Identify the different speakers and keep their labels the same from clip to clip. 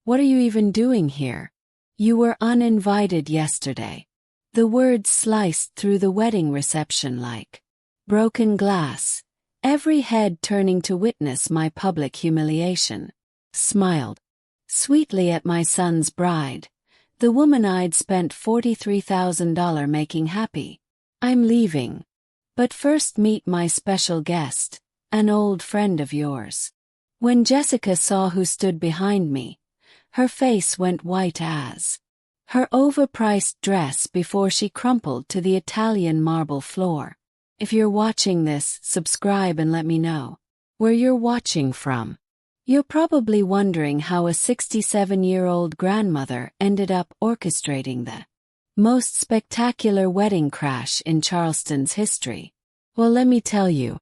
Speaker 1: What are you even doing here? You were uninvited yesterday. The words sliced through the wedding reception like broken glass, every head turning to witness my public humiliation. Smiled sweetly at my son's bride, the woman I'd spent $43,000 making happy. I'm leaving. But first meet my special guest, an old friend of yours. When Jessica saw who stood behind me, her face went white as her overpriced dress before she crumpled to the Italian marble floor. If you're watching this, subscribe and let me know where you're watching from. You're probably wondering how a 67-year-old grandmother ended up orchestrating the most spectacular wedding crash in Charleston's history. Well, let me tell you.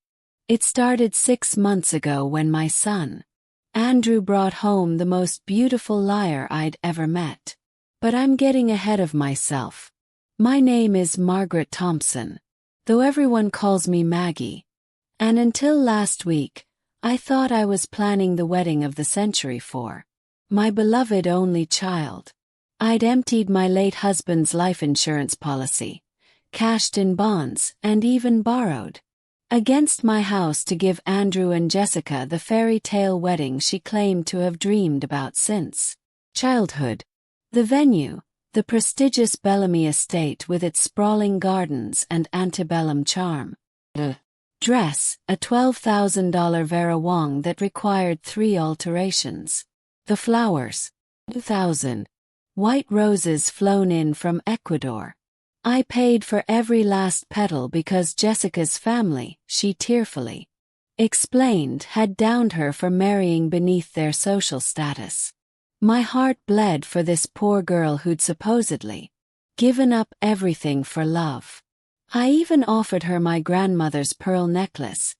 Speaker 1: It started 6 months ago when my son, Andrew, brought home the most beautiful liar I'd ever met. But I'm getting ahead of myself. My name is Margaret Thompson, though everyone calls me Maggie. And until last week, I thought I was planning the wedding of the century for my beloved only child. I'd emptied my late husband's life insurance policy, cashed in bonds, and even borrowed against my house to give Andrew and Jessica the fairy tale wedding she claimed to have dreamed about since childhood. The venue, the prestigious Bellamy estate with its sprawling gardens and antebellum charm. The dress, a $12,000 Vera Wang that required 3 alterations. The flowers, 2,000 white roses flown in from Ecuador. I paid for every last petal because Jessica's family, she tearfully explained, had downed her for marrying beneath their social status. My heart bled for this poor girl who'd supposedly given up everything for love. I even offered her my grandmother's pearl necklace,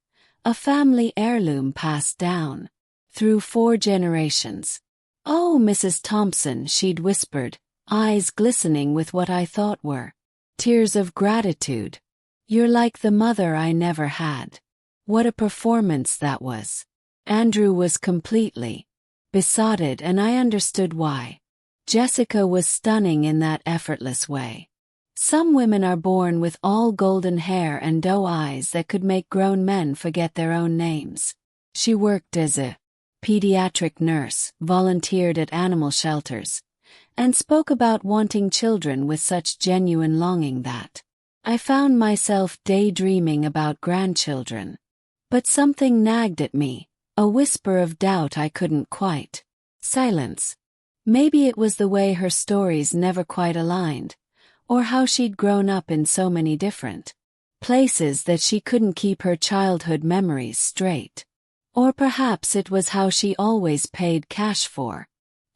Speaker 1: a family heirloom passed down through 4 generations. "Oh, Mrs. Thompson," she'd whispered, eyes glistening with what I thought were tears of gratitude. "You're like the mother I never had." What a performance that was. Andrew was completely besotted, and I understood why. Jessica was stunning in that effortless way. Some women are born with all golden hair and doe eyes that could make grown men forget their own names. She worked as a pediatric nurse, volunteered at animal shelters, and spoke about wanting children with such genuine longing that I found myself daydreaming about grandchildren. But something nagged at me, a whisper of doubt I couldn't quite silence. Maybe it was the way her stories never quite aligned, or how she'd grown up in so many different places that she couldn't keep her childhood memories straight. Or perhaps it was how she always paid cash for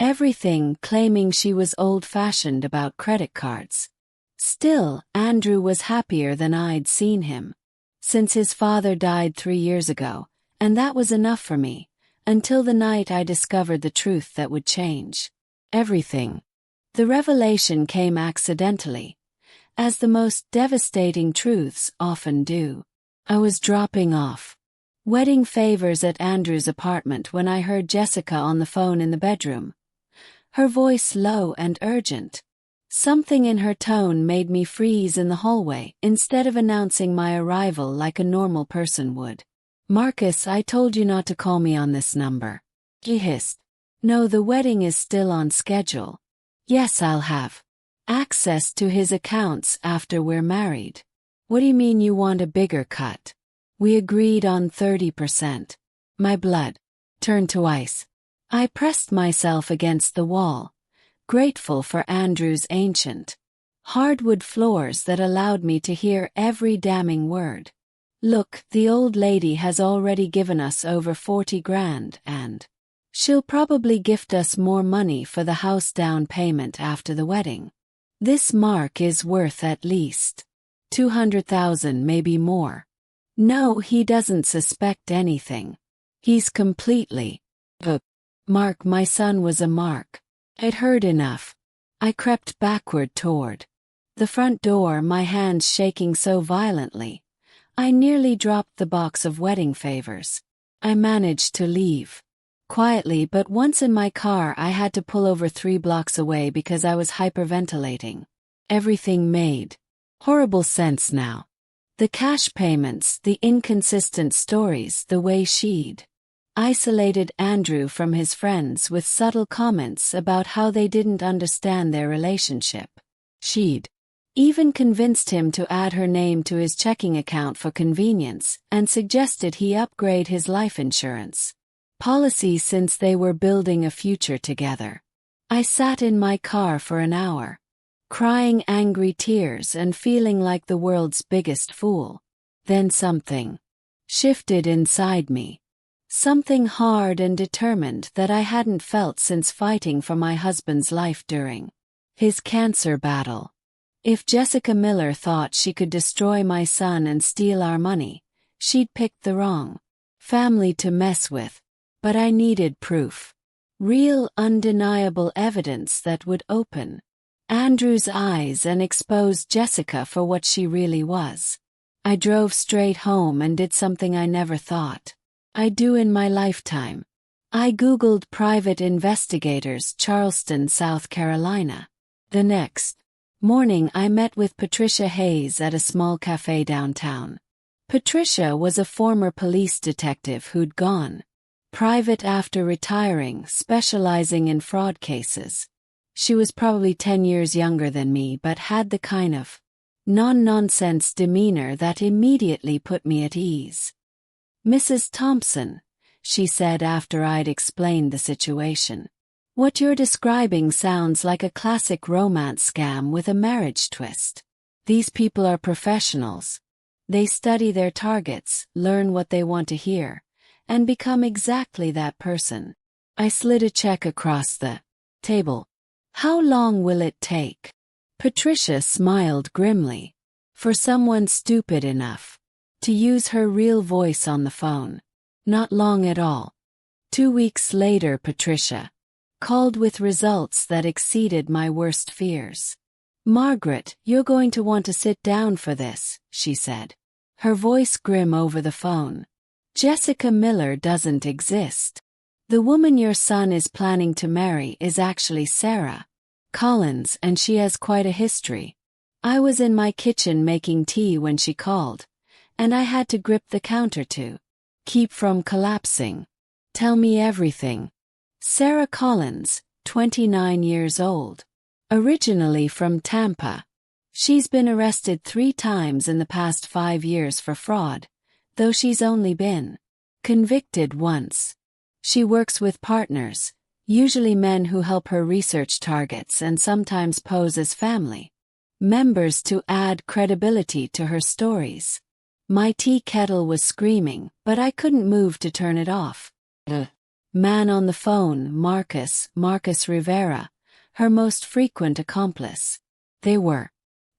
Speaker 1: everything, claiming she was old-fashioned about credit cards. Still, Andrew was happier than I'd seen him since his father died 3 years ago, and that was enough for me, until the night I discovered the truth that would change everything. The revelation came accidentally, as the most devastating truths often do. I was dropping off wedding favors at Andrew's apartment when I heard Jessica on the phone in the bedroom, her voice low and urgent. Something in her tone made me freeze in the hallway instead of announcing my arrival like a normal person would. "Marcus, I told you not to call me on this number." He hissed. "No, the wedding is still on schedule. Yes, I'll have access to his accounts after we're married." "What do you mean you want a bigger cut? We agreed on 30%. My blood turned to ice. I pressed myself against the wall, grateful for Andrew's ancient hardwood floors that allowed me to hear every damning word. "Look, the old lady has already given us over 40 grand and she'll probably gift us more money for the house down payment after the wedding. This Mark is worth at least 200,000, maybe more. No, he doesn't suspect anything. He's completely Mark, my son was a mark. I'd heard enough. I crept backward toward the front door, my hands shaking so violently I nearly dropped the box of wedding favors. I managed to leave quietly, but once in my car I had to pull over 3 blocks away because I was hyperventilating. Everything made horrible sense now. The cash payments, the inconsistent stories, the way she'd isolated Andrew from his friends with subtle comments about how they didn't understand their relationship. She'd even convinced him to add her name to his checking account for convenience and suggested he upgrade his life insurance policy since they were building a future together. I sat in my car for an hour, crying angry tears and feeling like the world's biggest fool. Then something shifted inside me. Something hard and determined that I hadn't felt since fighting for my husband's life during his cancer battle. If Jessica Miller thought she could destroy my son and steal our money, she'd picked the wrong family to mess with. But I needed proof. Real, undeniable evidence that would open Andrew's eyes and expose Jessica for what she really was. I drove straight home and did something I never thought I'd do in my lifetime. I Googled private investigators, Charleston, South Carolina. The next morning I met with Patricia Hayes at a small cafe downtown. Patricia was a former police detective who'd gone private after retiring, specializing in fraud cases. She was probably 10 years younger than me but had the kind of non-nonsense demeanor that immediately put me at ease. "Mrs. Thompson," she said after I'd explained the situation, "what you're describing sounds like a classic romance scam with a marriage twist. These people are professionals. They study their targets, learn what they want to hear, and become exactly that person." I slid a check across the table. "How long will it take?" Patricia smiled grimly. "For someone stupid enough to use her real voice on the phone. Not long at all." 2 weeks later, Patricia called with results that exceeded my worst fears. "Margaret, you're going to want to sit down for this," she said, her voice grim over the phone. "Jessica Miller doesn't exist. The woman your son is planning to marry is actually Sarah Collins, and she has quite a history." I was in my kitchen making tea when she called, and I had to grip the counter to keep from collapsing. "Tell me everything." Sarah Collins, 29 years old. Originally from Tampa. She's been arrested 3 times in the past 5 years for fraud, though she's only been convicted once. She works with partners, usually men who help her research targets and sometimes pose as family members to add credibility to her stories. My tea kettle was screaming, but I couldn't move to turn it off. The man on the phone, Marcus Rivera, her most frequent accomplice. They were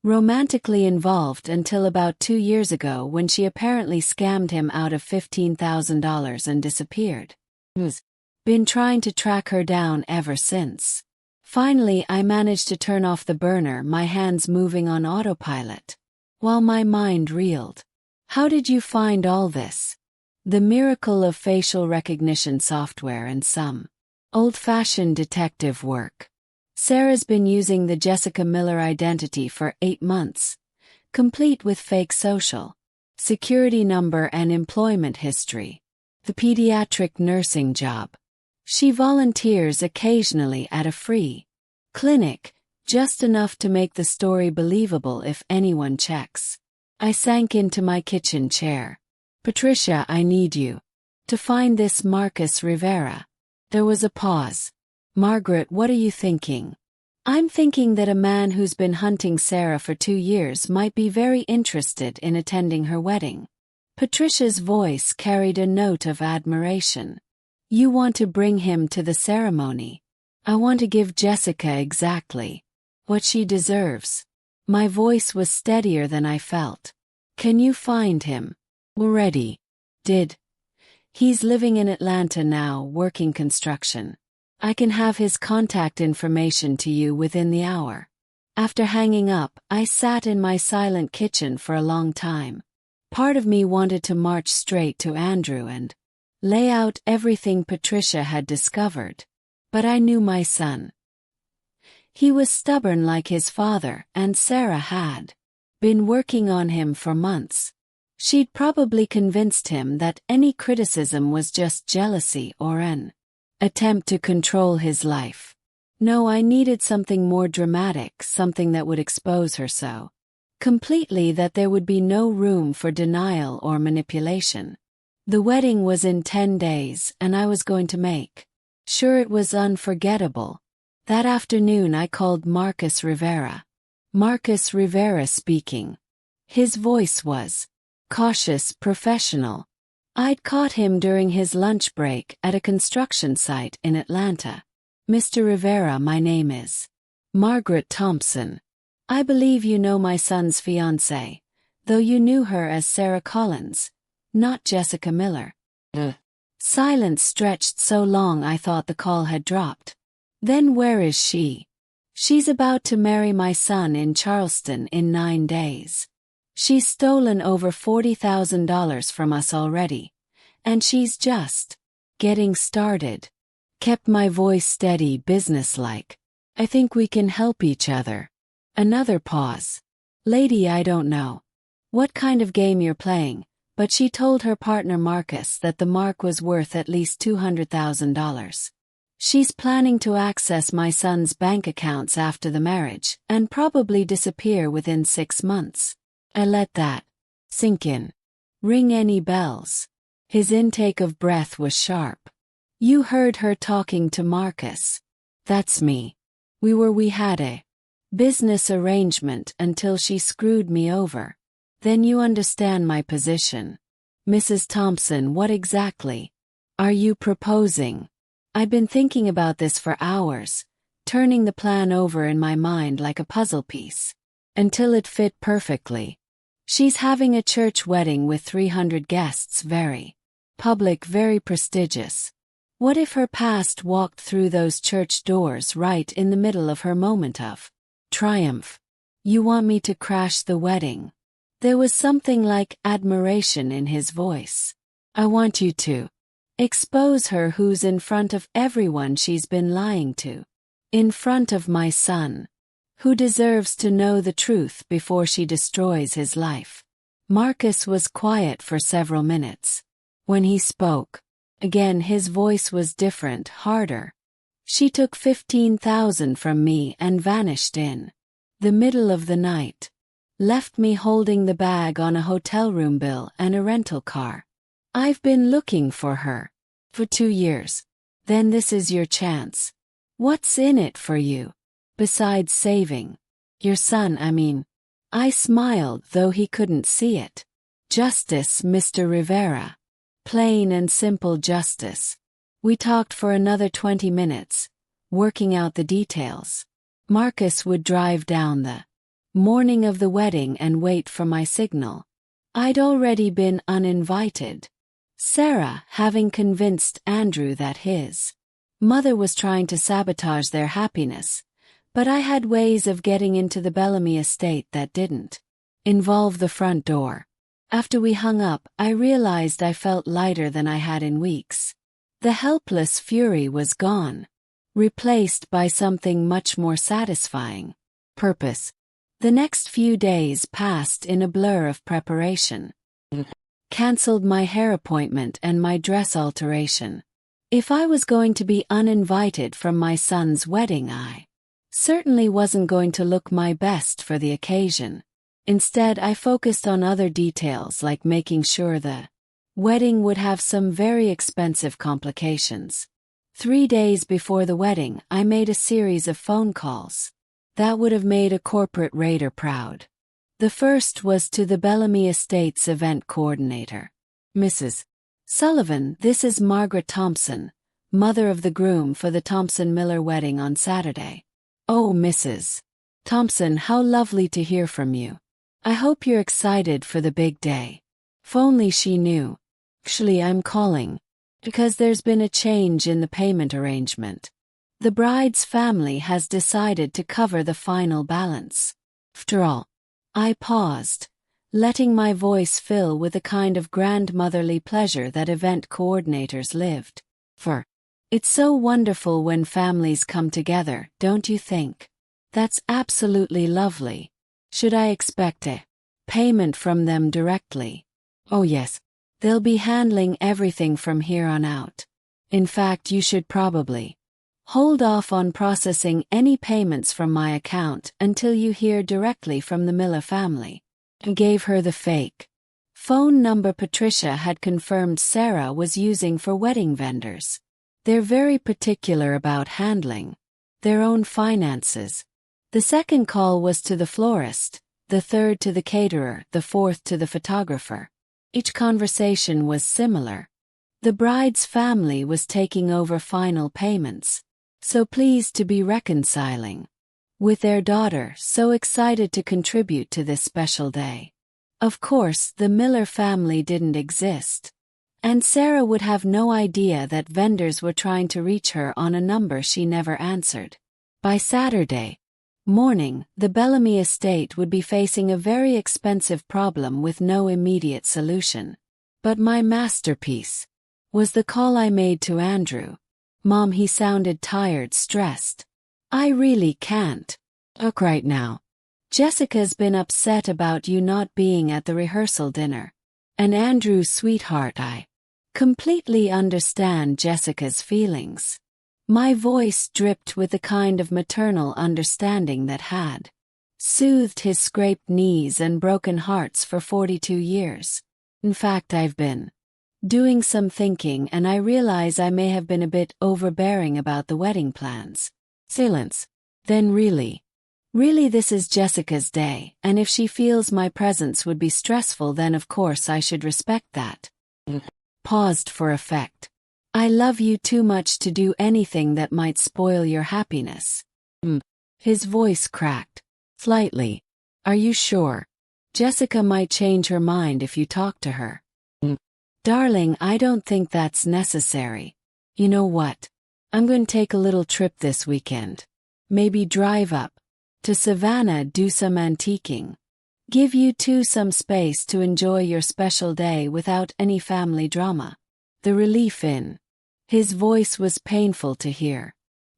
Speaker 1: romantically involved until about 2 years ago when she apparently scammed him out of $15,000 and disappeared. He's been trying to track her down ever since. Finally, I managed to turn off the burner, my hands moving on autopilot, while my mind reeled. "How did you find all this?" The miracle of facial recognition software and some old-fashioned detective work. Sarah's been using the Jessica Miller identity for 8 months, complete with fake social security number and employment history. The pediatric nursing job. She volunteers occasionally at a free clinic, just enough to make the story believable if anyone checks. I sank into my kitchen chair. "Patricia, I need you to find this Marcus Rivera." There was a pause. "Margaret, what are you thinking?" "I'm thinking that a man who's been hunting Sarah for 2 years might be very interested in attending her wedding." Patricia's voice carried a note of admiration. "You want to bring him to the ceremony?" "I want to give Jessica exactly what she deserves." My voice was steadier than I felt. "Can you find him?" "Already did. He's living in Atlanta now, working construction. I can have his contact information to you within the hour." After hanging up, I sat in my silent kitchen for a long time. Part of me wanted to march straight to Andrew and lay out everything Patricia had discovered. But I knew my son. He was stubborn like his father, and Sarah had been working on him for months. She'd probably convinced him that any criticism was just jealousy or an attempt to control his life. No, I needed something more dramatic, something that would expose her so completely that there would be no room for denial or manipulation. The wedding was in 10 days, and I was going to make sure it was unforgettable. That afternoon I called Marcus Rivera. Marcus Rivera speaking. His voice was cautious, professional. I'd caught him during his lunch break at a construction site in Atlanta. Mr. Rivera, my name is Margaret Thompson. I believe you know my son's fiancée, though you knew her as Sarah Collins, not Jessica Miller. Silence stretched so long I thought the call had dropped. Then where is she? She's about to marry my son in Charleston in 9 days. She's stolen over $40,000 from us already, and she's just getting started. Kept my voice steady, businesslike. I think we can help each other. Another pause. Lady, I don't know what kind of game you're playing, but she told her partner Marcus that the mark was worth at least $200,000. She's planning to access my son's bank accounts after the marriage, and probably disappear within 6 months. I let that sink in. Ring any bells? His intake of breath was sharp. You heard her talking to Marcus. That's me. We had a business arrangement until she screwed me over. Then you understand my position. Mrs. Thompson, what exactly are you proposing? I've been thinking about this for hours, turning the plan over in my mind like a puzzle piece, until it fit perfectly. She's having a church wedding with 300 guests, very public, very prestigious. What if her past walked through those church doors right in the middle of her moment of triumph? You want me to crash the wedding? There was something like admiration in his voice. I want you to expose her, who's in front of everyone she's been lying to. In front of my son, who deserves to know the truth before she destroys his life. Marcus was quiet for several minutes. When he spoke again, his voice was different, harder. She took $15,000 from me and vanished in the middle of the night. Left me holding the bag on a hotel room bill and a rental car. I've been looking for her for 2 years. Then this is your chance. What's in it for you? Besides saving your son, I smiled, though he couldn't see it. Justice, Mr. Rivera. Plain and simple justice. We talked for another 20 minutes, working out the details. Marcus would drive down the morning of the wedding and wait for my signal. I'd already been uninvited. Sarah, having convinced Andrew that his mother was trying to sabotage their happiness, but I had ways of getting into the Bellamy estate that didn't involve the front door. After we hung up, I realized I felt lighter than I had in weeks. The helpless fury was gone, replaced by something much more satisfying. Purpose. The next few days passed in a blur of preparation. Cancelled my hair appointment and my dress alteration. If I was going to be uninvited from my son's wedding, I certainly wasn't going to look my best for the occasion. Instead, I focused on other details, like making sure the wedding would have some very expensive complications. 3 days before the wedding, I made a series of phone calls that would have made a corporate raider proud. The first was to the Bellamy Estates event coordinator. Mrs. Sullivan, this is Margaret Thompson, mother of the groom for the Thompson-Miller wedding on Saturday. Oh, Mrs. Thompson, how lovely to hear from you. I hope you're excited for the big day. If only she knew. Actually, I'm calling because there's been a change in the payment arrangement. The bride's family has decided to cover the final balance. After all, I paused, letting my voice fill with a kind of grandmotherly pleasure that event coordinators lived for. It's so wonderful when families come together, don't you think? That's absolutely lovely. Should I expect a payment from them directly? Oh yes. They'll be handling everything from here on out. In fact, you should probably hold off on processing any payments from my account until you hear directly from the Miller family. I gave her the fake phone number Patricia had confirmed Sarah was using for wedding vendors. They're very particular about handling their own finances. The second call was to the florist, the third to the caterer, the fourth to the photographer. Each conversation was similar. The bride's family was taking over final payments, so pleased to be reconciling with their daughter, so excited to contribute to this special day. Of course, the Miller family didn't exist, and Sarah would have no idea that vendors were trying to reach her on a number she never answered. By Saturday morning, the Bellamy estate would be facing a very expensive problem with no immediate solution. But my masterpiece was the call I made to Andrew. Mom, he sounded tired, stressed. I really can't talk right now. Jessica's been upset about you not being at the rehearsal dinner. And Andrew, sweetheart, I completely understand Jessica's feelings. My voice dripped with the kind of maternal understanding that had soothed his scraped knees and broken hearts for 42 years. In fact, I've been doing some thinking and I realize I may have been a bit overbearing about the wedding plans. Silence. Then really this is Jessica's day, and if she feels my presence would be stressful, then of course I should respect that. Paused for effect. I love you too much to do anything that might spoil your happiness. His voice cracked slightly. Are you sure? Jessica might change her mind if you talk to her. Darling, I don't think that's necessary. You know what? I'm going to take a little trip this weekend. Maybe drive up to Savannah, do some antiquing. Give you two some space to enjoy your special day without any family drama. The relief in his voice was painful to hear.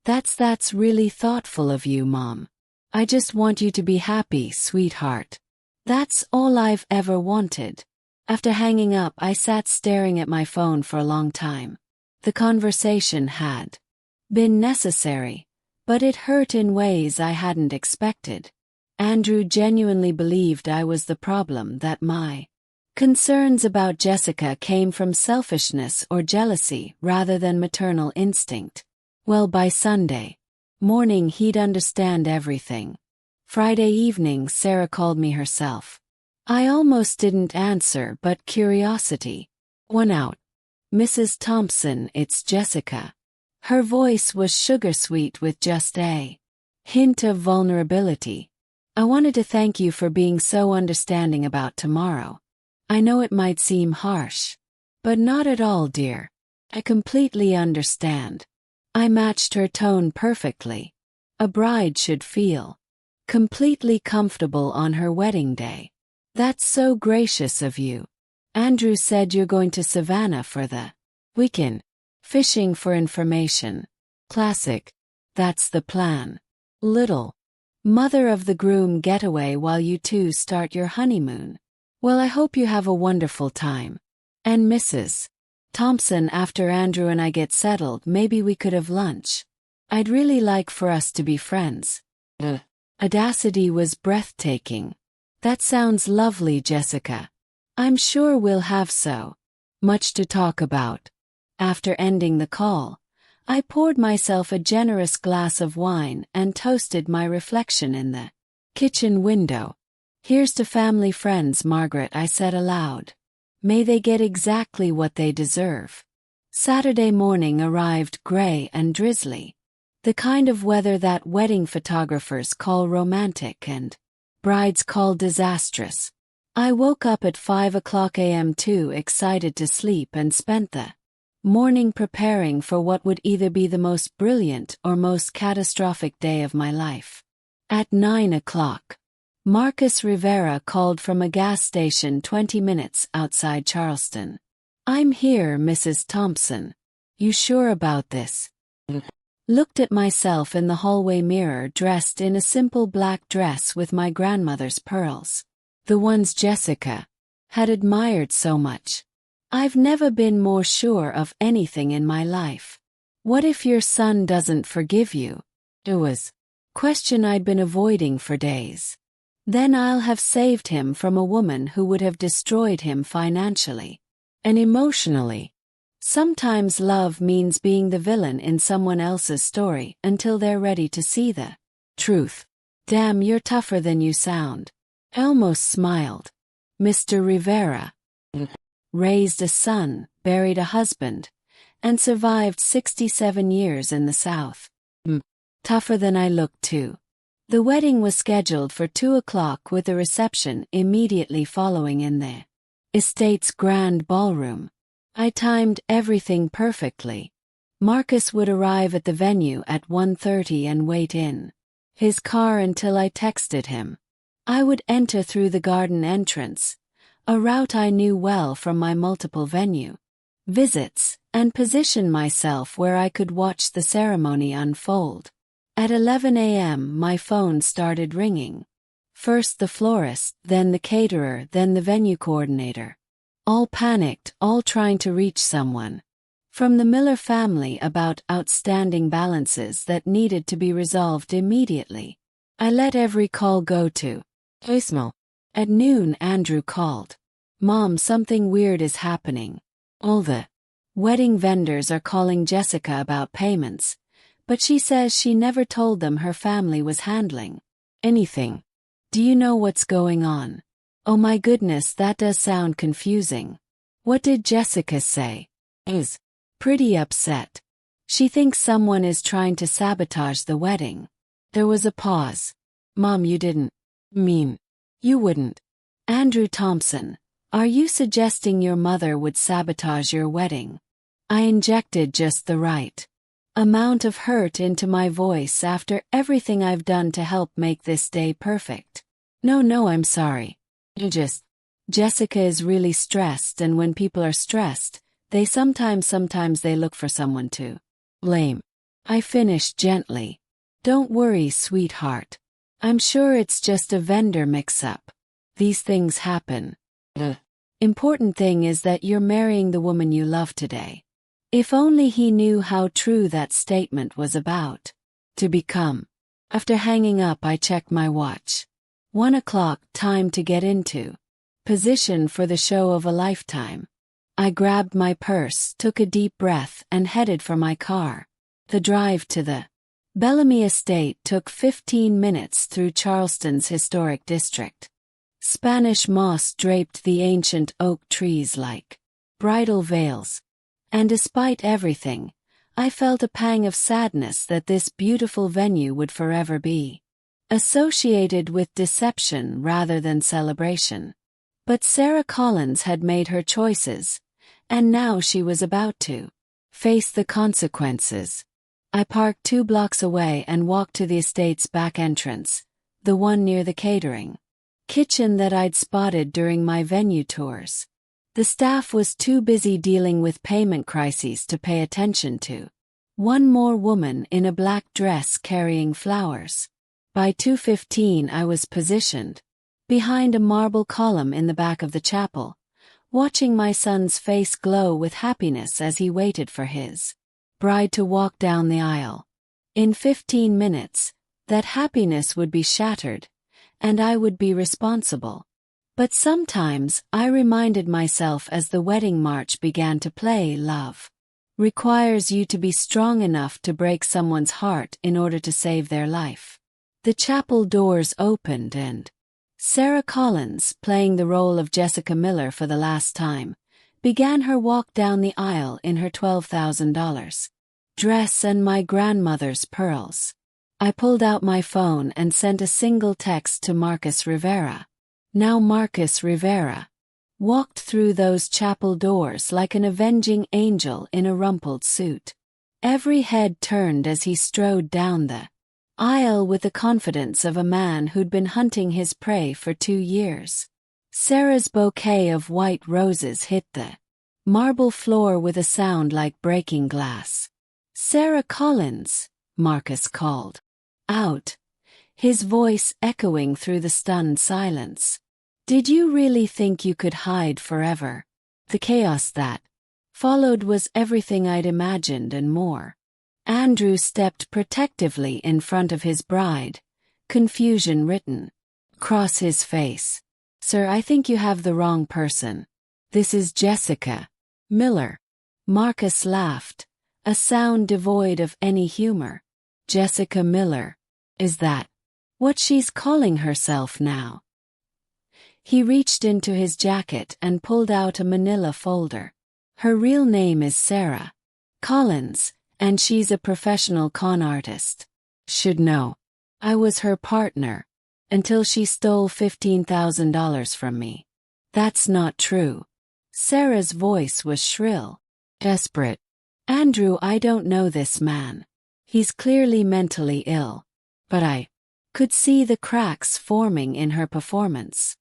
Speaker 1: That's really thoughtful of you, Mom. I just want you to be happy, sweetheart. That's all I've ever wanted. After hanging up, I sat staring at my phone for a long time. The conversation had been necessary, but it hurt in ways I hadn't expected. Andrew genuinely believed I was the problem, that my concerns about Jessica came from selfishness or jealousy rather than maternal instinct. Well, by Sunday morning he'd understand everything. Friday evening Sarah called me herself. I almost didn't answer, but curiosity won out. Mrs. Thompson, it's Jessica. Her voice was sugar-sweet with just a hint of vulnerability. I wanted to thank you for being so understanding about tomorrow. I know it might seem harsh, but not at all, dear. I completely understand. I matched her tone perfectly. A bride should feel completely comfortable on her wedding day. That's so gracious of you. Andrew said you're going to Savannah for the weekend. Fishing for information. Classic. That's the plan. Little mother of the groom getaway while you two start your honeymoon. Well, I hope you have a wonderful time. And Mrs. Thompson, after Andrew and I get settled, maybe we could have lunch. I'd really like for us to be friends. The audacity was breathtaking. That sounds lovely, Jessica. I'm sure we'll have so much to talk about. After ending the call, I poured myself a generous glass of wine and toasted my reflection in the kitchen window. Here's to family friends, Margaret, I said aloud. May they get exactly what they deserve. Saturday morning arrived gray and drizzly. The kind of weather that wedding photographers call romantic and brides call disastrous. I woke up at 5 a.m. too excited to sleep and spent the morning preparing for what would either be the most brilliant or most catastrophic day of my life. At 9 o'clock, Marcus Rivera called from a gas station 20 minutes outside Charleston. "I'm here, Mrs. Thompson. You sure about this?" Looked at myself in the hallway mirror dressed in a simple black dress with my grandmother's pearls. The ones Jessica had admired so much. I've never been more sure of anything in my life. What if your son doesn't forgive you? It was a question I'd been avoiding for days. Then I'll have saved him from a woman who would have destroyed him financially and emotionally. Sometimes love means being the villain in someone else's story until they're ready to see the truth. Damn, you're tougher than you sound. I almost smiled. Mr. Rivera raised a son, buried a husband, and survived 67 years in the South. Tougher than I looked too. The wedding was scheduled for 2 o'clock with a reception immediately following in the estate's grand ballroom. I timed everything perfectly. Marcus would arrive at the venue at 1:30 and wait in his car until I texted him. I would enter through the garden entrance, a route I knew well from my multiple venue visits, and position myself where I could watch the ceremony unfold. At 11 a.m. my phone started ringing. First the florist, then the caterer, then the venue coordinator. All panicked, all trying to reach someone from the Miller family about outstanding balances that needed to be resolved immediately. I let every call go to voicemail. At noon Andrew called. "Mom, something weird is happening. All the wedding vendors are calling Jessica about payments, but she says she never told them her family was handling anything. Do you know what's going on?" "Oh my goodness, that does sound confusing. What did Jessica say?" "Is pretty upset. She thinks someone is trying to sabotage the wedding." There was a pause. "Mom, you didn't mean you wouldn't." "Andrew Thompson, are you suggesting your mother would sabotage your wedding?" I injected just the right amount of hurt into my voice after everything I've done to help make this day perfect. No, I'm sorry. Jessica is really stressed, and when people are stressed, they sometimes they look for someone to blame." I finished gently. "Don't worry, sweetheart. I'm sure it's just a vendor mix-up. These things happen. The important thing is that you're marrying the woman you love today." If only he knew how true that statement was about to become. After hanging up, I checked my watch. 1 o'clock, time to get into position for the show of a lifetime. I grabbed my purse, took a deep breath, and headed for my car. The drive to the Bellamy estate took 15 minutes through Charleston's historic district. Spanish moss draped the ancient oak trees like bridal veils. And despite everything, I felt a pang of sadness that this beautiful venue would forever be associated with deception rather than celebration. But Sarah Collins had made her choices, and now she was about to face the consequences. I parked 2 blocks away and walked to the estate's back entrance, the one near the catering kitchen that I'd spotted during my venue tours. The staff was too busy dealing with payment crises to pay attention to one more woman in a black dress carrying flowers. By 2:15 I was positioned behind a marble column in the back of the chapel, watching my son's face glow with happiness as he waited for his bride to walk down the aisle. In 15 minutes, that happiness would be shattered, and I would be responsible. But sometimes, I reminded myself as the wedding march began to play, love requires you to be strong enough to break someone's heart in order to save their life. The chapel doors opened and Sarah Collins, playing the role of Jessica Miller for the last time, began her walk down the aisle in her $12,000 dress and my grandmother's pearls. I pulled out my phone and sent a single text to Marcus Rivera. Now Marcus Rivera walked through those chapel doors like an avenging angel in a rumpled suit. Every head turned as he strode down the aisle with the confidence of a man who'd been hunting his prey for 2 years. Sarah's bouquet of white roses hit the marble floor with a sound like breaking glass. "Sarah Collins," Marcus called out, his voice echoing through the stunned silence. "Did you really think you could hide forever?" The chaos that followed was everything I'd imagined and more. Andrew stepped protectively in front of his bride, confusion written across his face. "Sir, I think you have the wrong person. This is Jessica Miller." Marcus laughed, a sound devoid of any humor. "Jessica Miller? Is that what she's calling herself now?" He reached into his jacket and pulled out a manila folder. "Her real name is Sarah Collins, and she's a professional con artist. Should know. I was her partner until she stole $15,000 from me." "That's not true." Sarah's voice was shrill, desperate. "Andrew, I don't know this man. He's clearly mentally ill." But I could see the cracks forming in her performance.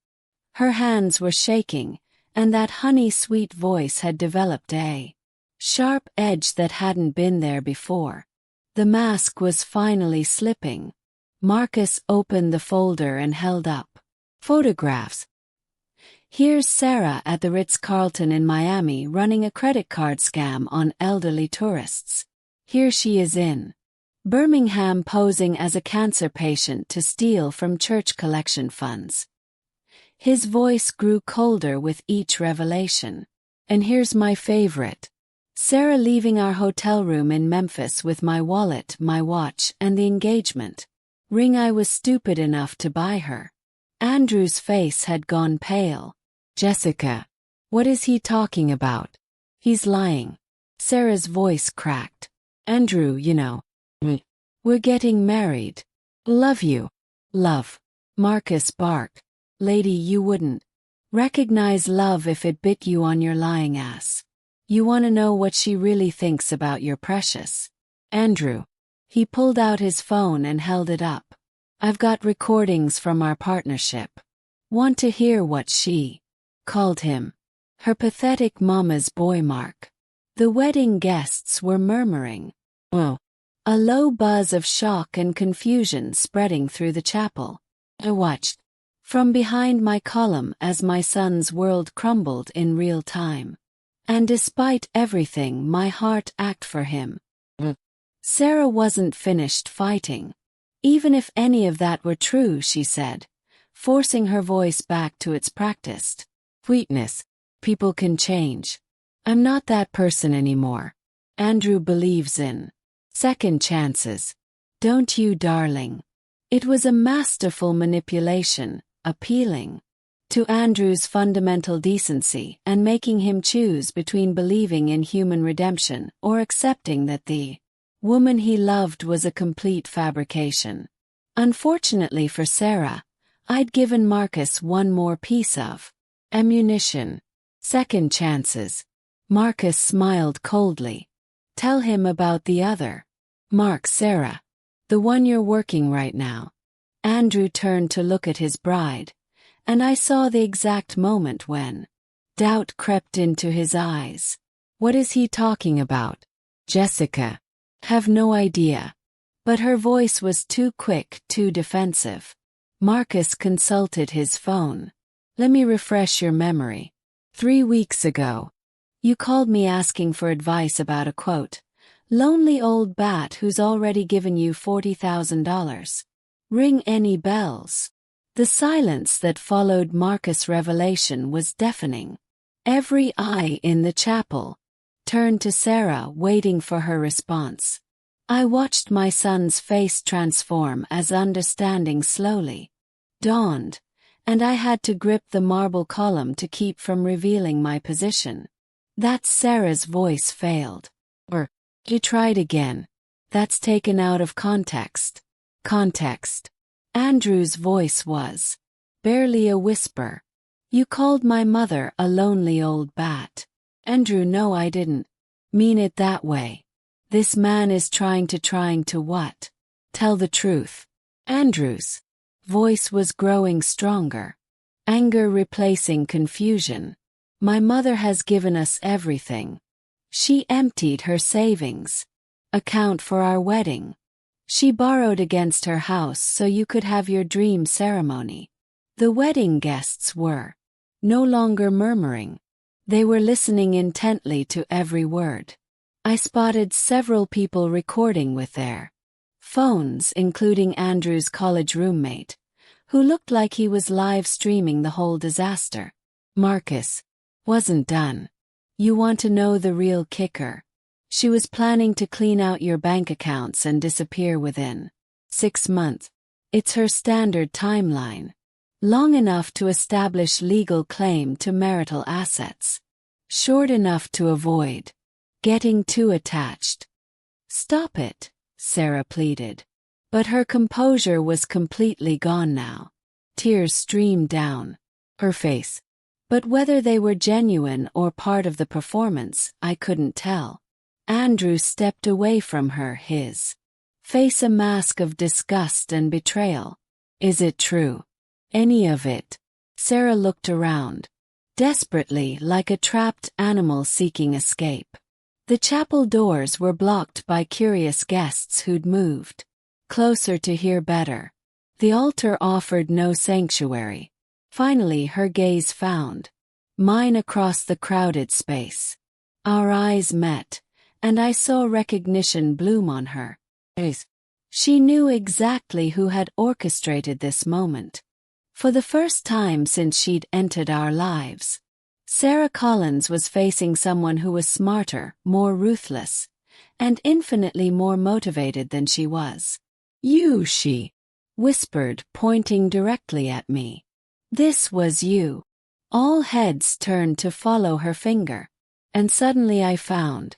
Speaker 1: Her hands were shaking, and that honey-sweet voice had developed a sharp edge that hadn't been there before. The mask was finally slipping. Marcus opened the folder and held up photographs. "Here's Sarah at the Ritz-Carlton in Miami running a credit card scam on elderly tourists. Here she is in Birmingham posing as a cancer patient to steal from church collection funds." His voice grew colder with each revelation. "And here's my favorite. Sarah leaving our hotel room in Memphis with my wallet, my watch, and the engagement ring I was stupid enough to buy her." Andrew's face had gone pale. "Jessica, what is he talking about? He's lying." Sarah's voice cracked. "Andrew, you know, we're getting married. Love you. Love." Marcus barked. "Lady, you wouldn't recognize love if it bit you on your lying ass. You want to know what she really thinks about your precious Andrew." He pulled out his phone and held it up. "I've got recordings from our partnership. Want to hear what she called him? Her pathetic mama's boy Mark." The wedding guests were murmuring, "Oh," a low buzz of shock and confusion spreading through the chapel. I watched from behind my column as my son's world crumbled in real time. And despite everything, my heart ached for him. Sarah wasn't finished fighting. "Even if any of that were true," she said, forcing her voice back to its practiced sweetness, "people can change. I'm not that person anymore. Andrew believes in second chances. Don't you, darling?" It was a masterful manipulation, appealing to Andrew's fundamental decency and making him choose between believing in human redemption or accepting that the woman he loved was a complete fabrication. Unfortunately for Sarah, I'd given Marcus one more piece of ammunition. Second chances. Marcus smiled coldly. "Tell him about the other." "Mark, Sarah. The one you're working right now." Andrew turned to look at his bride, and I saw the exact moment when doubt crept into his eyes. "What is he talking about?" "Jessica. Have no idea." But her voice was too quick, too defensive. Marcus consulted his phone. "Let me refresh your memory. 3 weeks ago, you called me asking for advice about a quote, lonely old bat who's already given you $40,000. Ring any bells?" The silence that followed Marcus' revelation was deafening. Every eye in the chapel turned to Sarah, waiting for her response. I watched my son's face transform as understanding slowly dawned, and I had to grip the marble column to keep from revealing my position. "That's Sarah's voice failed." Or, "He tried again. That's taken out of context." Context. Andrew's voice was barely a whisper. "You called my mother a lonely old bat." "Andrew, no, I didn't mean it that way. This man is trying to what? Tell the truth. Andrew's voice was growing stronger. Anger replacing confusion. My mother has given us everything. She emptied her savings account for our wedding. She borrowed against her house so you could have your dream ceremony. The wedding guests were no longer murmuring. They were listening intently to every word. I spotted several people recording with their phones, including Andrew's college roommate, who looked like he was live streaming the whole disaster. Marcus wasn't done. You want to know the real kicker? She was planning to clean out your bank accounts and disappear within 6 months. It's her standard timeline. Long enough to establish legal claim to marital assets. Short enough to avoid getting too attached. Stop it, Sarah pleaded. But her composure was completely gone now. Tears streamed down her face. But whether they were genuine or part of the performance, I couldn't tell. Andrew stepped away from her, his face a mask of disgust and betrayal. Is it true? Any of it? Sarah looked around, desperately, like a trapped animal seeking escape. The chapel doors were blocked by curious guests who'd moved closer to hear better. The altar offered no sanctuary. Finally, her gaze found mine across the crowded space. Our eyes met, and I saw recognition bloom on her face. She knew exactly who had orchestrated this moment. For the first time since she'd entered our lives, Sarah Collins was facing someone who was smarter, more ruthless, and infinitely more motivated than she was. You, she whispered, pointing directly at me. This was you. All heads turned to follow her finger, and suddenly I found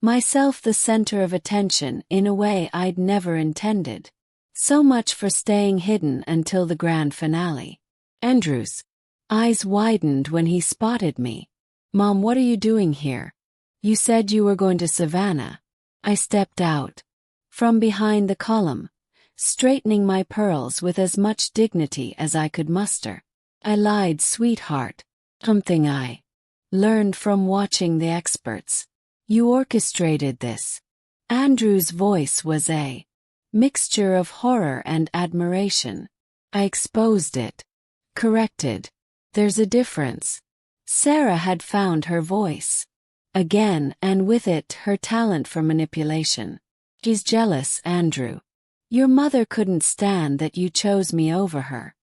Speaker 1: myself the center of attention in a way I'd never intended. So much for staying hidden until the grand finale. Andrew's eyes widened when he spotted me. Mom, what are you doing here? You said you were going to Savannah. I stepped out from behind the column, straightening my pearls with as much dignity as I could muster. I lied, sweetheart. Something I learned from watching the experts. You orchestrated this. Andrew's voice was a mixture of horror and admiration. I exposed it. Corrected. There's a difference. Sarah had found her voice. Again, and with it, her talent for manipulation. She's jealous, Andrew. Your mother couldn't stand that you chose me over her.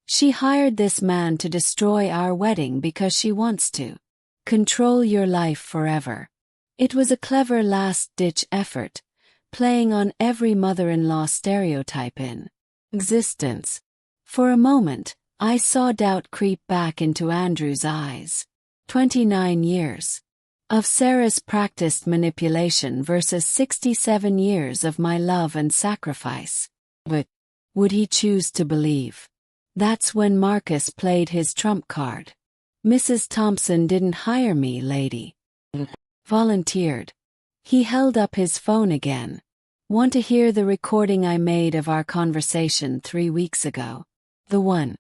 Speaker 1: She hired this man to destroy our wedding because she wants to control your life forever. It was a clever last-ditch effort, playing on every mother-in-law stereotype in existence. For a moment, I saw doubt creep back into Andrew's eyes. 29 years of Sarah's practiced manipulation versus 67 years of my love and sacrifice. But would he choose to believe? That's when Marcus played his trump card. Mrs. Thompson didn't hire me, lady. Volunteered. He held up his phone again. Want to hear the recording I made of our conversation 3 weeks ago? The one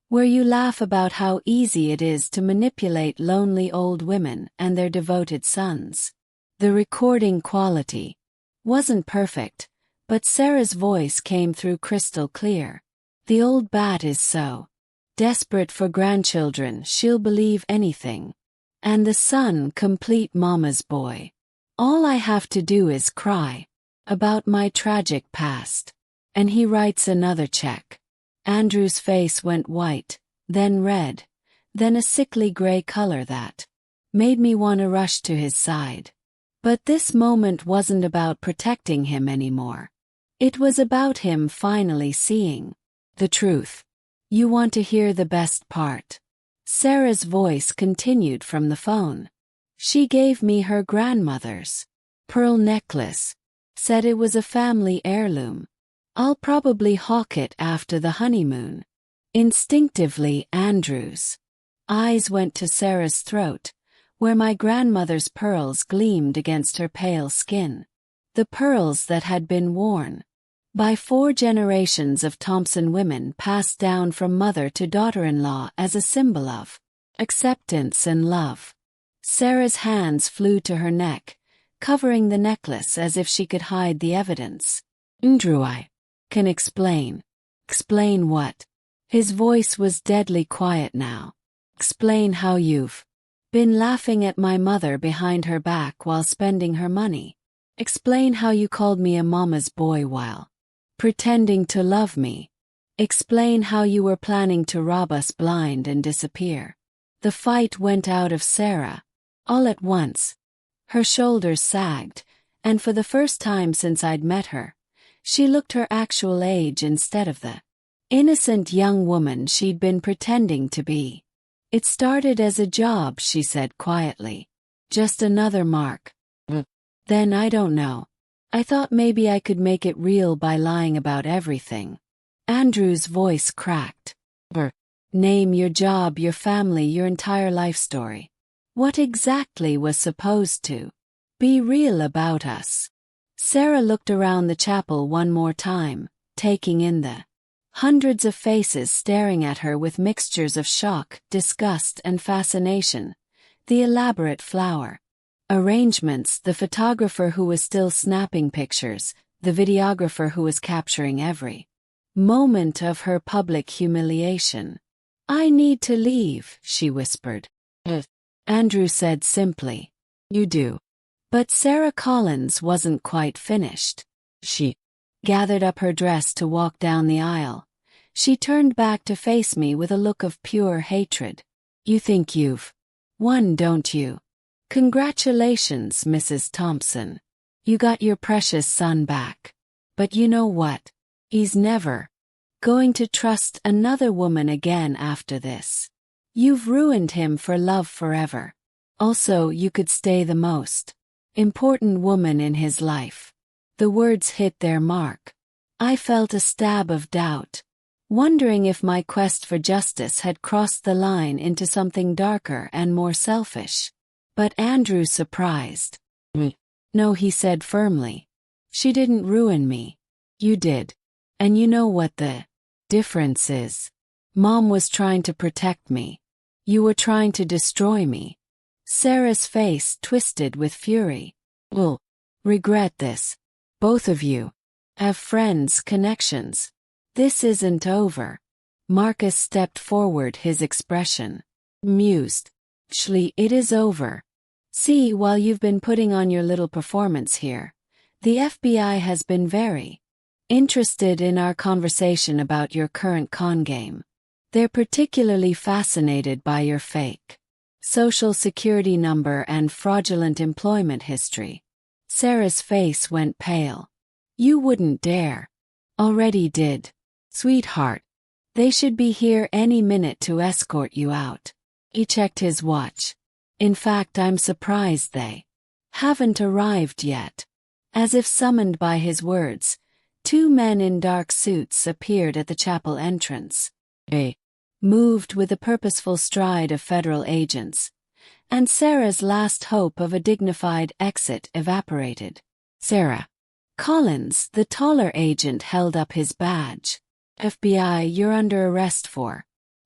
Speaker 1: where you laugh about how easy it is to manipulate lonely old women and their devoted sons. The recording quality wasn't perfect, but Sarah's voice came through crystal clear. The old bat is so desperate for grandchildren she'll believe anything. And the son, complete mama's boy. All I have to do is cry about my tragic past, and he writes another check. Andrew's face went white, then red, then a sickly gray color that made me want to rush to his side. But this moment wasn't about protecting him anymore. It was about him finally seeing the truth. You want to hear the best part? Sarah's voice continued from the phone. She gave me her grandmother's pearl necklace, said it was a family heirloom. I'll probably hawk it after the honeymoon. Instinctively, Andrew's eyes went to Sarah's throat, where my grandmother's pearls gleamed against her pale skin. The pearls that had been worn by 4 generations of Thompson women, passed down from mother to daughter-in-law as a symbol of acceptance and love. Sarah's hands flew to her neck, covering the necklace as if she could hide the evidence. Andrew, I can explain. Explain what? His voice was deadly quiet now. Explain how you've been laughing at my mother behind her back while spending her money. Explain how you called me a mama's boy while pretending to love me. Explain how you were planning to rob us blind and disappear. The fight went out of Sarah. All at once. Her shoulders sagged, and for the first time since I'd met her, she looked her actual age instead of the innocent young woman she'd been pretending to be. It started as a job, she said quietly. Just another mark. Then I don't know. I thought maybe I could make it real by lying about everything. Andrew's voice cracked. Name your job, your family, your entire life story. What exactly was supposed to be real about us? Sarah looked around the chapel one more time, taking in the hundreds of faces staring at her with mixtures of shock, disgust, and fascination. The elaborate flower arrangements, the photographer who was still snapping pictures, the videographer who was capturing every moment of her public humiliation. I need to leave, she whispered. Andrew said simply. You do. But Sarah Collins wasn't quite finished. She gathered up her dress to walk down the aisle. She turned back to face me with a look of pure hatred. You think you've won, don't you? Congratulations, Mrs. Thompson. You got your precious son back. But you know what? He's never going to trust another woman again after this. You've ruined him for love forever. Also, you could stay the most important woman in his life. The words hit their mark. I felt a stab of doubt, wondering if my quest for justice had crossed the line into something darker and more selfish. But Andrew surprised me. No, he said firmly. She didn't ruin me. You did. And you know what the difference is? Mom was trying to protect me. You were trying to destroy me. Sarah's face twisted with fury. We'll regret this. Both of you have friends, connections. This isn't over. Marcus stepped forward, his expression amused. Actually, it is over. See, while you've been putting on your little performance here, the FBI has been very interested in our conversation about your current con game. They're particularly fascinated by your fake social security number and fraudulent employment history. Sarah's face went pale. You wouldn't dare. Already did. Sweetheart. They should be here any minute to escort you out. He checked his watch. In fact, I'm surprised they haven't arrived yet. As if summoned by his words, 2 men in dark suits appeared at the chapel entrance. They moved with the purposeful stride of federal agents, and Sarah's last hope of a dignified exit evaporated. Sarah Collins, the taller agent, held up his badge. FBI, you're under arrest for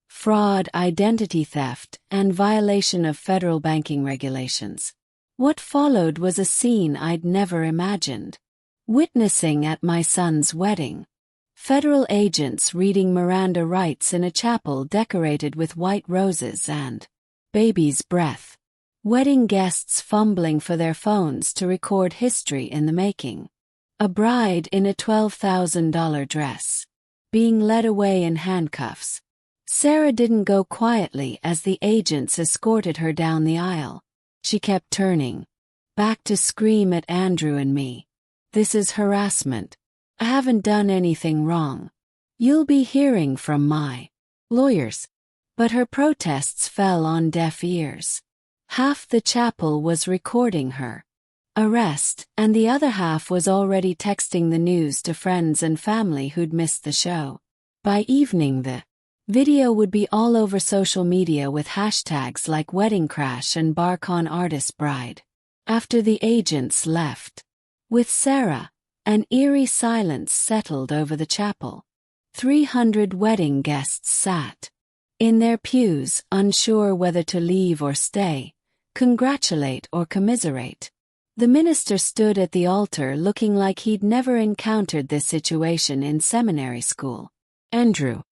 Speaker 1: fraud, identity theft, and violation of federal banking regulations. What followed was a scene I'd never imagined. Witnessing at my son's wedding. Federal agents reading Miranda rights in a chapel decorated with white roses and baby's breath. Wedding guests fumbling for their phones to record history in the making. A bride in a $12,000 dress being led away in handcuffs. Sarah didn't go quietly as the agents escorted her down the aisle. She kept turning back to scream at Andrew and me. This is harassment. I haven't done anything wrong. You'll be hearing from my lawyers. But her protests fell on deaf ears. Half the chapel was recording her arrest, and the other half was already texting the news to friends and family who'd missed the show. By evening, the video would be all over social media with hashtags like wedding crash and BarCon artist bride. After the agents left, with Sarah An eerie silence settled over the chapel. 300 wedding guests sat in their pews, unsure whether to leave or stay, congratulate or commiserate. The minister stood at the altar looking like he'd never encountered this situation in seminary school. Andrew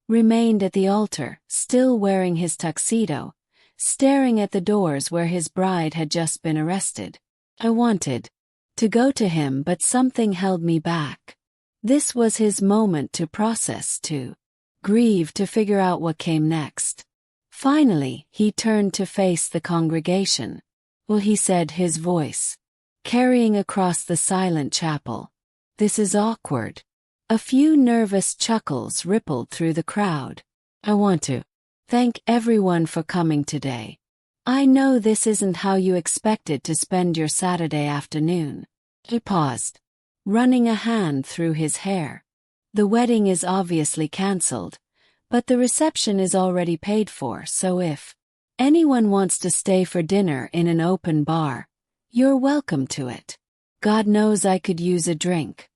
Speaker 1: remained at the altar, still wearing his tuxedo, staring at the doors where his bride had just been arrested. I wanted to go to him, but something held me back. This was his moment to process, to grieve, to figure out what came next. Finally, he turned to face the congregation. "Well," he said, his voice carrying across the silent chapel. "This is awkward." A few nervous chuckles rippled through the crowd. "I want to thank everyone for coming today. I know this isn't how you expected to spend your Saturday afternoon." He paused, running a hand through his hair. "The wedding is obviously cancelled, but the reception is already paid for, so if anyone wants to stay for dinner in an open bar, you're welcome to it. God knows I could use a drink."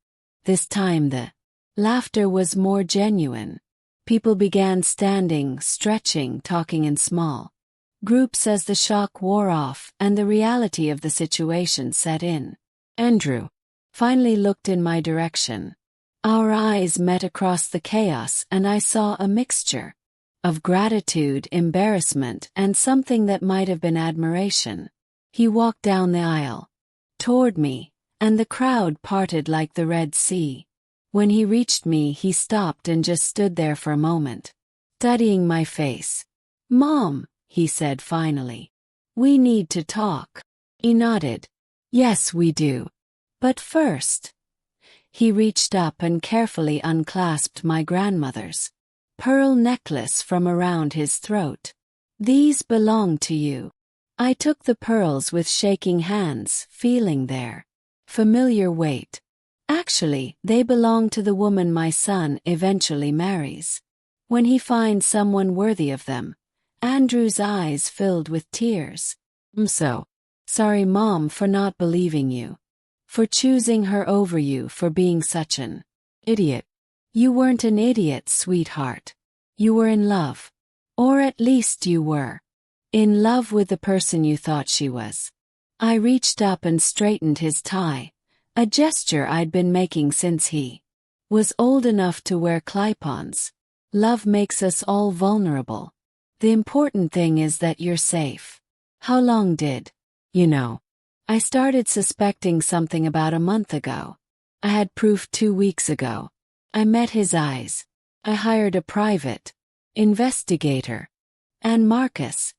Speaker 1: This time the laughter was more genuine. People began standing, stretching, talking in small groups as the shock wore off and the reality of the situation set in. Andrew finally looked in my direction. Our eyes met across the chaos, and I saw a mixture of gratitude, embarrassment, and something that might have been admiration. He walked down the aisle toward me, and the crowd parted like the Red Sea. When he reached me, he stopped and just stood there for a moment, studying my face. "Mom," he said finally, "we need to talk." He nodded. "Yes, we do. But first." He reached up and carefully unclasped my grandmother's pearl necklace from around his throat. "These belong to you." I took the pearls with shaking hands, feeling their familiar weight. "Actually, they belong to the woman my son eventually marries. When he finds someone worthy of them." Andrew's eyes filled with tears. "I'm so sorry, Mom, for not believing you. For choosing her over you, for being such an idiot." "You weren't an idiot, sweetheart. You were in love. Or at least you were in love with the person you thought she was." I reached up and straightened his tie, a gesture I'd been making since he was old enough to wear clip-ons. "Love makes us all vulnerable. The important thing is that you're safe." "How long did you know?" "I started suspecting something about a month ago. I had proof 2 weeks ago." I met his eyes. "I hired a private investigator. And Marcus.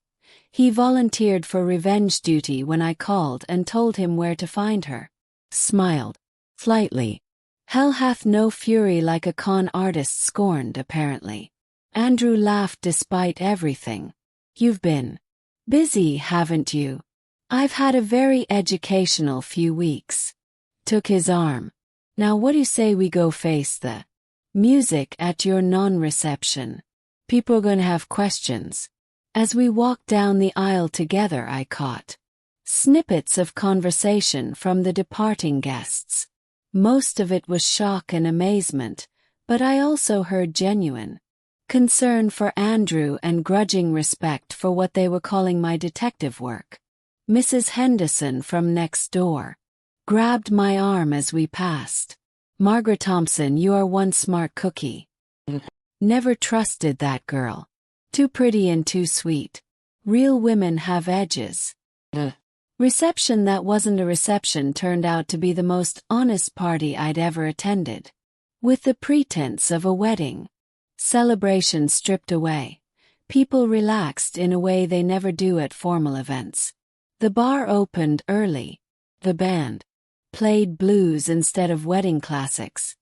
Speaker 1: He volunteered for revenge duty when I called and told him where to find her." Smiled slightly. "Hell hath no fury like a con artist scorned, apparently." Andrew laughed despite everything. "You've been busy, haven't you?" "I've had a very educational few weeks." Took his arm. "Now what do you say we go face the music at your non-reception? People are going to have questions." As we walked down the aisle together, I caught snippets of conversation from the departing guests. Most of it was shock and amazement, but I also heard genuine concern for Andrew and grudging respect for what they were calling my detective work. Mrs. Henderson from next door grabbed my arm as we passed. "Margaret Thompson, you are one smart cookie. Never trusted that girl. Too pretty and too sweet. Real women have edges." Reception that wasn't a reception turned out to be the most honest party I'd ever attended. With the pretense of a wedding celebration stripped away, people relaxed in a way they never do at formal events. The bar opened early. The band played blues instead of wedding classics,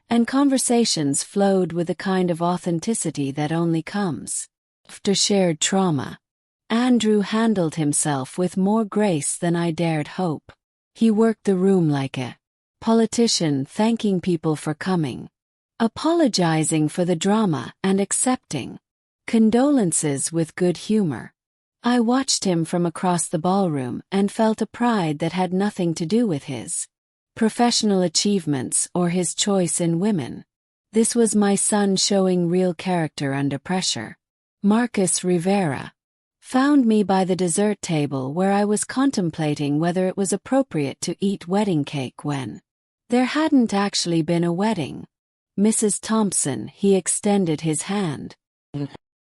Speaker 1: and conversations flowed with a kind of authenticity that only comes after shared trauma. Andrew handled himself with more grace than I dared hope. He worked the room like a politician, thanking people for coming, apologizing for the drama, and accepting condolences with good humor. I watched him from across the ballroom and felt a pride that had nothing to do with his professional achievements, or his choice in women. This was my son showing real character under pressure. Marcus Rivera found me by the dessert table where I was contemplating whether it was appropriate to eat wedding cake when there hadn't actually been a wedding. Mrs. Thompson, he extended his hand.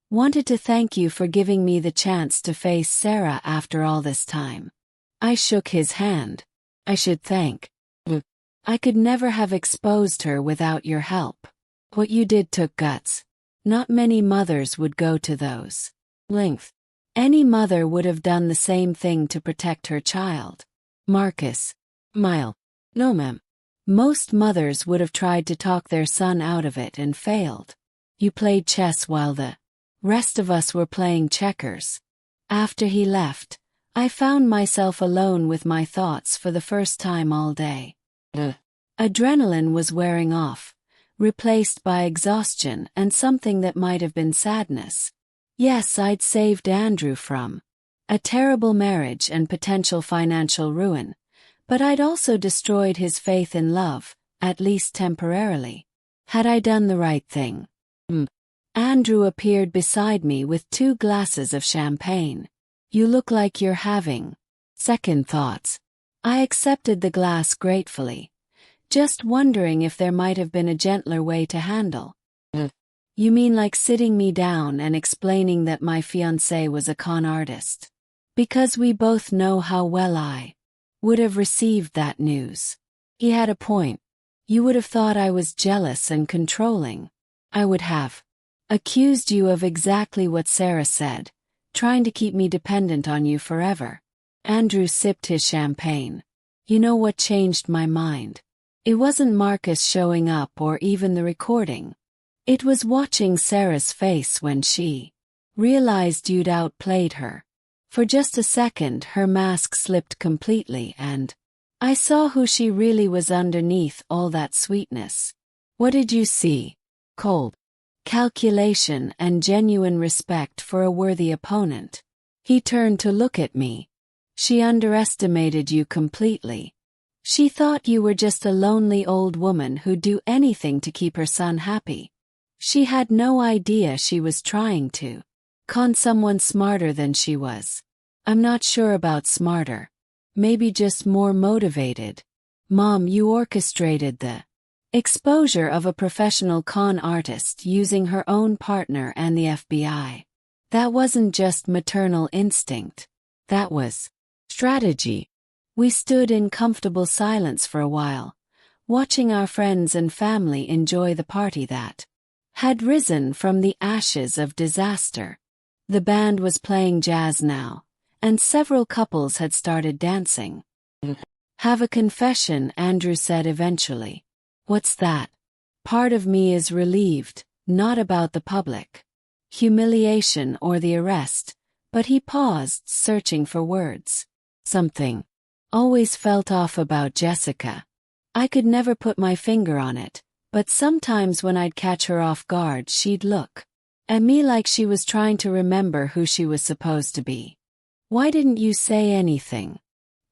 Speaker 1: Wanted to thank you for giving me the chance to face Sarah after all this time. I shook his hand. I should thank. I could never have exposed her without your help. What you did took guts. Not many mothers would go to those lengths. Any mother would have done the same thing to protect her child. Marcus. No, ma'am. Most mothers would have tried to talk their son out of it and failed. You played chess while the rest of us were playing checkers. After he left, I found myself alone with my thoughts for the first time all day. Adrenaline was wearing off, replaced by exhaustion and something that might have been sadness. Yes, I'd saved Andrew from a terrible marriage and potential financial ruin, but I'd also destroyed his faith in love, at least temporarily. Had I done the right thing? Andrew appeared beside me with 2 glasses of champagne. You look like you're having second thoughts. I accepted the glass gratefully, just wondering if there might have been a gentler way to handle. You mean like sitting me down and explaining that my fiancé was a con artist? Because we both know how well I would have received that news. He had a point. You would have thought I was jealous and controlling. I would have accused you of exactly what Sarah said, trying to keep me dependent on you forever. Andrew sipped his champagne. You know what changed my mind? It wasn't Marcus showing up or even the recording. It was watching Sarah's face when she realized you'd outplayed her. For just a second her mask slipped completely and I saw who she really was underneath all that sweetness. What did you see? Cold calculation and genuine respect for a worthy opponent. He turned to look at me. She underestimated you completely. She thought you were just a lonely old woman who'd do anything to keep her son happy. She had no idea she was trying to con someone smarter than she was. I'm not sure about smarter. Maybe just more motivated. Mom, you orchestrated the exposure of a professional con artist using her own partner and the FBI. That wasn't just maternal instinct. That was strategy. We stood in comfortable silence for a while, watching our friends and family enjoy the party that had risen from the ashes of disaster. The band was playing jazz now, and several couples had started dancing. Have a confession, Andrew said eventually. What's that? Part of me is relieved, not about the public humiliation or the arrest, but he paused, searching for words. Something always felt off about Jessica. I could never put my finger on it, but sometimes when I'd catch her off guard she'd look at me like she was trying to remember who she was supposed to be. Why didn't you say anything?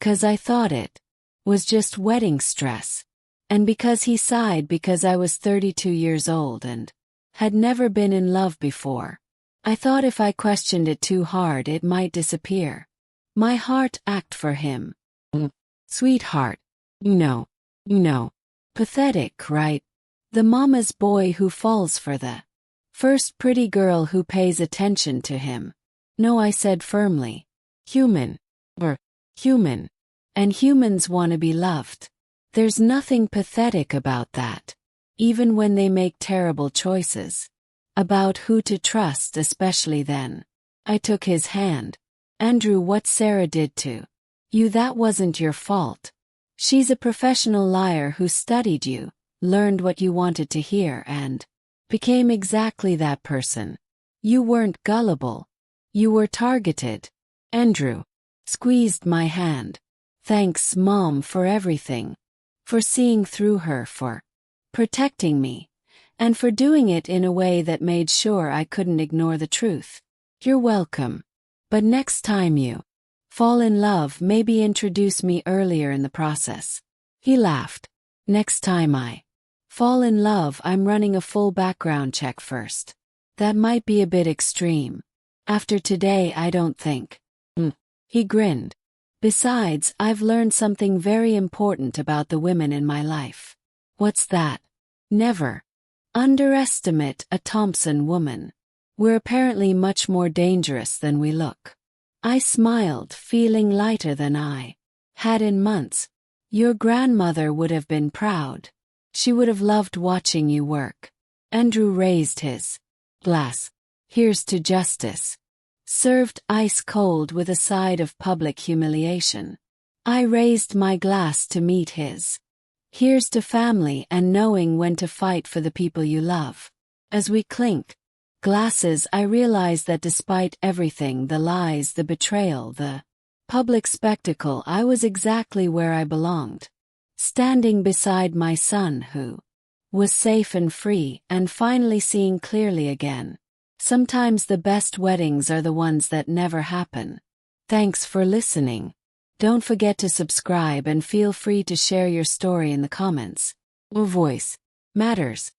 Speaker 1: 'Cause I thought it was just wedding stress. And because he sighed because I was 32 years old and had never been in love before. I thought if I questioned it too hard it might disappear. My heart ached for him. Sweetheart. You know. Pathetic, right? The mama's boy who falls for the first pretty girl who pays attention to him. No, I said firmly. Human. Human. And humans want to be loved. There's nothing pathetic about that. Even when they make terrible choices. About who to trust, especially then. I took his hand. Andrew, what Sarah did to you, that wasn't your fault. She's a professional liar who studied you, learned what you wanted to hear and became exactly that person. You weren't gullible. You were targeted. Andrew squeezed my hand. Thanks, Mom, for everything. For seeing through her, for protecting me, and for doing it in a way that made sure I couldn't ignore the truth. You're welcome. But next time you fall in love, maybe introduce me earlier in the process. He laughed. Next time I fall in love, I'm running a full background check first. That might be a bit extreme. After today, I don't think. He grinned. Besides, I've learned something very important about the women in my life. What's that? Never underestimate a Thompson woman. We're apparently much more dangerous than we look. I smiled, feeling lighter than I had in months. Your grandmother would have been proud. She would have loved watching you work. Andrew raised his glass. Here's to justice. Served ice cold with a side of public humiliation. I raised my glass to meet his. Here's to family and knowing when to fight for the people you love. As we clink glasses, I realize that despite everything, the lies, the betrayal, the public spectacle, I was exactly where I belonged. Standing beside my son who was safe and free, and finally seeing clearly again. Sometimes the best weddings are the ones that never happen. Thanks for listening. Don't forget to subscribe and feel free to share your story in the comments. Your voice matters.